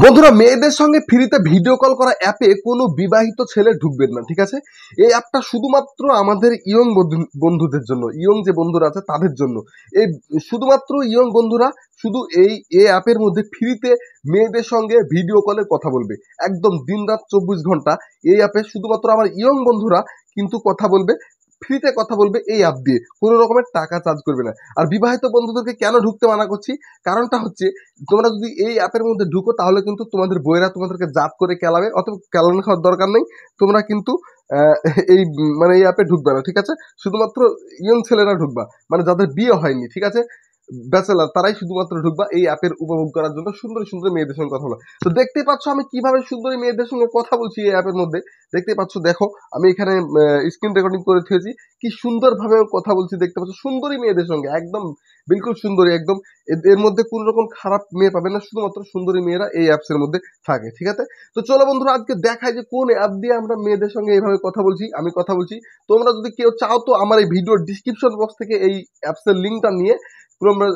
বন্ধুরা, মেয়েদের সঙ্গে ফ্রিতে ভিডিও কল করা অ্যাপে কোনো বিবাহিত ছেলে ঢুকবেন না, ঠিক আছে? এই অ্যাপটা শুধুমাত্র আমাদের ইয়ং বন্ধুদের জন্য, ইয়ং যে বন্ধুরা আছে তাদের জন্য। এই শুধুমাত্র ইয়ং বন্ধুরা শুধু এই অ্যাপের মধ্যে ফ্রিতে মেয়েদের সঙ্গে ভিডিও কলে কথা বলবে। একদম দিনরাত 24 ঘন্টা এই অ্যাপে শুধুমাত্র আমার ইয়ং বন্ধুরা কিন্তু কথা বলবে, ফ্রিতে কথা বলবে এই অ্যাপ দিয়ে, কোনো রকমের টাকা চার্জ করবে না। আর বিবাহিত বন্ধুদেরকে কেন ঢুকতে মানা করছি, কারণটা হচ্ছে তোমরা যদি এই অ্যাপের মধ্যে ঢুকো তাহলে কিন্তু তোমাদের বইয়েরা তোমাদেরকে জাত করে কেলাবে, অথবা কেলানো খাওয়ার দরকার নেই। তোমরা কিন্তু আহ, এই মানে এই অ্যাপে ঢুকবে না, ঠিক আছে? শুধুমাত্র ইয়ং ছেলেরা ঢুকবা, মানে যাদের বিয়ে হয়নি, ঠিক আছে, ব্যাচেলার, তারাই শুধুমাত্র ঢুকবা এই অ্যাপের উপভোগ করার জন্য, সুন্দর সুন্দর মেয়েদের সঙ্গে কথা বলা। তো দেখতেই পাচ্ছ আমি কিভাবে সুন্দরী মেয়েদের সঙ্গে কথা বলছি এই অ্যাপের মধ্যে। দেখতেই পাচ্ছ, দেখো আমি এখানে স্ক্রিন রেকর্ডিং করে থেছি, কি সুন্দরভাবে কথা বলছি। দেখতে পাচ্ছ সুন্দরী মেয়েদের সঙ্গে, একদম বিলকুল সুন্দরী, একদম এর মধ্যে কোন রকম খারাপ মেয়ে পাবে না, শুধুমাত্র সুন্দরী মেয়েরা এই অ্যাপস এর মধ্যে থাকে, ঠিক আছে? তো চলো বন্ধুরা, আজকে দেখাই যে কোন অ্যাপ দিয়ে আমরা মেয়েদের সঙ্গে এইভাবে কথা বলছি। আমি কথা বলছি, তোমরা যদি কেউ চাও তো আমার এই ভিডিওর ডিসক্রিপশন বক্স থেকে এই অ্যাপস এর লিঙ্কটা নিয়ে তোমরা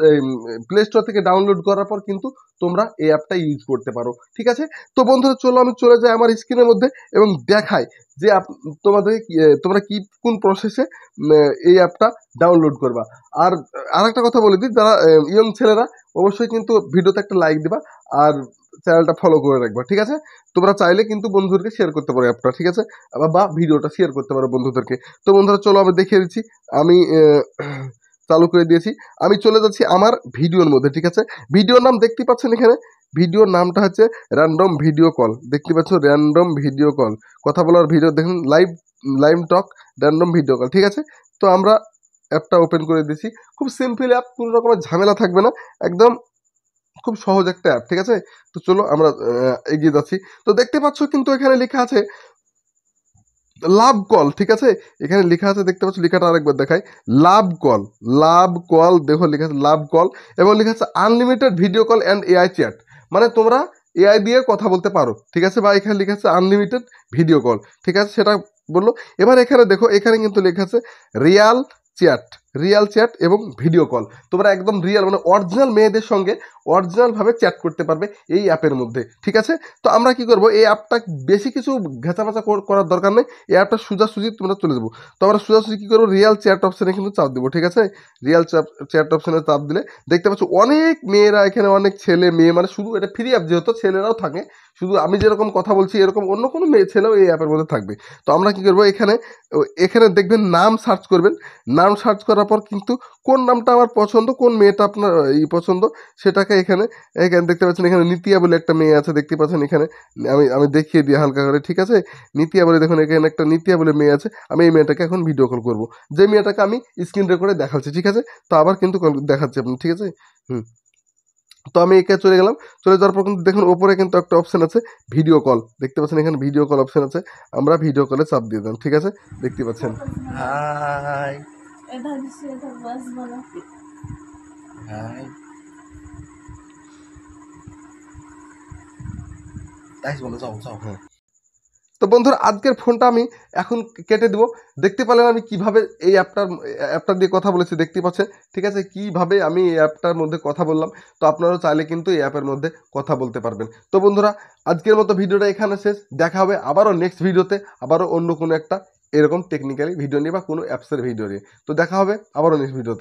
প্লে স্টোর থেকে ডাউনলোড করার পর কিন্তু তোমরা এই অ্যাপটা ইউজ করতে পারো, ঠিক আছে? তো বন্ধুরা চলো আমি চলে যাই আমার স্ক্রিনের মধ্যে এবং দেখাই যে তোমাদের তোমরা কি কোন প্রসেসে এই অ্যাপটা ডাউনলোড করবা। আর আরেকটা কথা বলে দিই, যারা ইয়ং ছেলেরা অবশ্যই কিন্তু ভিডিওতে একটা লাইক দিবা আর চ্যানেলটা ফলো করে রাখবা, ঠিক আছে? তোমরা চাইলে কিন্তু বন্ধুদেরকে শেয়ার করতে পারো অ্যাপটা, ঠিক আছে? বা ভিডিওটা শেয়ার করতে পারো বন্ধুদেরকে। তো বন্ধুরা চলো আমি দেখিয়ে দিচ্ছি। আমি চালু করে দিয়েছি, আমি চলে যাচ্ছি আমার ভিডিওর মধ্যে, ঠিক আছে? ভিডিওর নাম দেখতে পাচ্ছেন এখানে, ভিডিওর নামটা হচ্ছে র্যান্ডম ভিডিও কল। দেখতে পাচ্ছ র্যান্ডম ভিডিও কল, কথা বলার ভিডিও, দেখুন লাইভ লাইভ টক র্যান্ডম ভিডিও কল, ঠিক আছে? তো আমরা অ্যাপটা ওপেন করে দিয়েছি। খুব সিম্পল অ্যাপ, কোনো রকমের ঝামেলা থাকবে না, একদম খুব সহজ একটা অ্যাপ, ঠিক আছে? তো চলো আমরা এগিয়ে যাচ্ছি। তো দেখতে পাচ্ছ কিন্তু এখানে লেখা আছে লাভ কল, ঠিক আছে? এখানে লেখা আছে, দেখতে পাচ্ছ, লেখাটা আরেকবার দেখাই, লাভ কল। লাভ কল, দেখো লেখা আছে লাভ কল, এবং লেখা আছে unlimited video call and AI chat. মানে তোমরা এআই দিয়ে কথা বলতে পারো, ঠিক আছে? বা এখানে লেখা আছে আনলিমিটেড ভিডিও কল, ঠিক আছে? সেটা বললো। এবার এখানে দেখো, এখানে কিন্তু লেখা আছে রিয়াল চ্যাট, রিয়াল চ্যাট এবং ভিডিও কল। তোমরা একদম রিয়াল, মানে অরিজিনাল মেয়েদের সঙ্গে অরিজিনালভাবে চ্যাট করতে পারবে এই অ্যাপের মধ্যে, ঠিক আছে? তো আমরা কি করব, এই অ্যাপটা বেশি কিছু ঘেঁচামেচা করার দরকার নেই, এই অ্যাপটা সোজাসুজি তোমরা চলে যাবো। তো আমরা সোজাসুজি কী করবো, রিয়াল চ্যাট অপশানে কিন্তু চাপ দেবো, ঠিক আছে? রিয়াল চ্যাট অপশানে চাপ দিলে দেখতে পাচ্ছ অনেক মেয়েরা এখানে, অনেক ছেলে মেয়ে, মানে শুধু এটা ফ্রি অ্যাপ যেহেতু ছেলেরাও থাকে, শুধু আমি যেরকম কথা বলছি এরকম অন্য কোনো মেয়ে ছেলেও এই অ্যাপের মধ্যে থাকবে। তো আমরা কি করবো, এখানে এখানে দেখবেন নাম সার্চ করবেন। নাম সার্চ করার পর কিন্তু কোন নামটা আমার পছন্দ, কোন মেয়েটা আপনার পছন্দ, সেটাকে এখানে এখানে দেখতে পাচ্ছেন, এখানে নিতিয়া বলে একটা মেয়ে আছে, দেখতে পাচ্ছেন এখানে। আমি দেখিয়ে দিই হালকা করে, ঠিক আছে? নিতিয়া বলে, দেখুন এখানে একটা নিতিয়া বলে মেয়ে আছে। আমি এই মেয়েটাকে এখন ভিডিও কল করবো, যে মেয়েটাকে আমি স্ক্রিন রেকর্ডে দেখাচ্ছি, ঠিক আছে? তো আবার কিন্তু দেখাচ্ছি আপনি, ঠিক আছে? হুম। তো আমি একে চলে গেলাম, চলে যাওয়ার পর কিন্তু দেখুন ওপরে কিন্তু একটা অপশন আছে ভিডিও কল, দেখতে পাচ্ছেন এখানে ভিডিও কল অপশন আছে। আমরা ভিডিও কলে চাপ দিয়ে দিলাম, ঠিক আছে? দেখতে পাচ্ছেন, হাই হাই, হ্যাঁ। তো বন্ধুরা, আজকের ফোনটা আমি এখন কেটে দেবো। দেখতে পেলেন আমি কিভাবে এই অ্যাপটা দিয়ে কথা বলেছি, দেখতে পাচ্ছেন, ঠিক আছে? কিভাবে আমি এই অ্যাপটার মধ্যে কথা বললাম। তো আপনারাও চাইলে কিন্তু এই অ্যাপের মধ্যে কথা বলতে পারবেন। তো বন্ধুরা, আজকের মতো ভিডিওটা এখানে শেষ। দেখা হবে আবারও নেক্সট ভিডিওতে, আবারও অন্য কোনো একটা এরকম টেকনিক্যালি ভিডিও নিয়ে বা কোনো অ্যাপসের ভিডিও নিয়ে। তো দেখা হবে আবারও নেক্সট ভিডিওতে।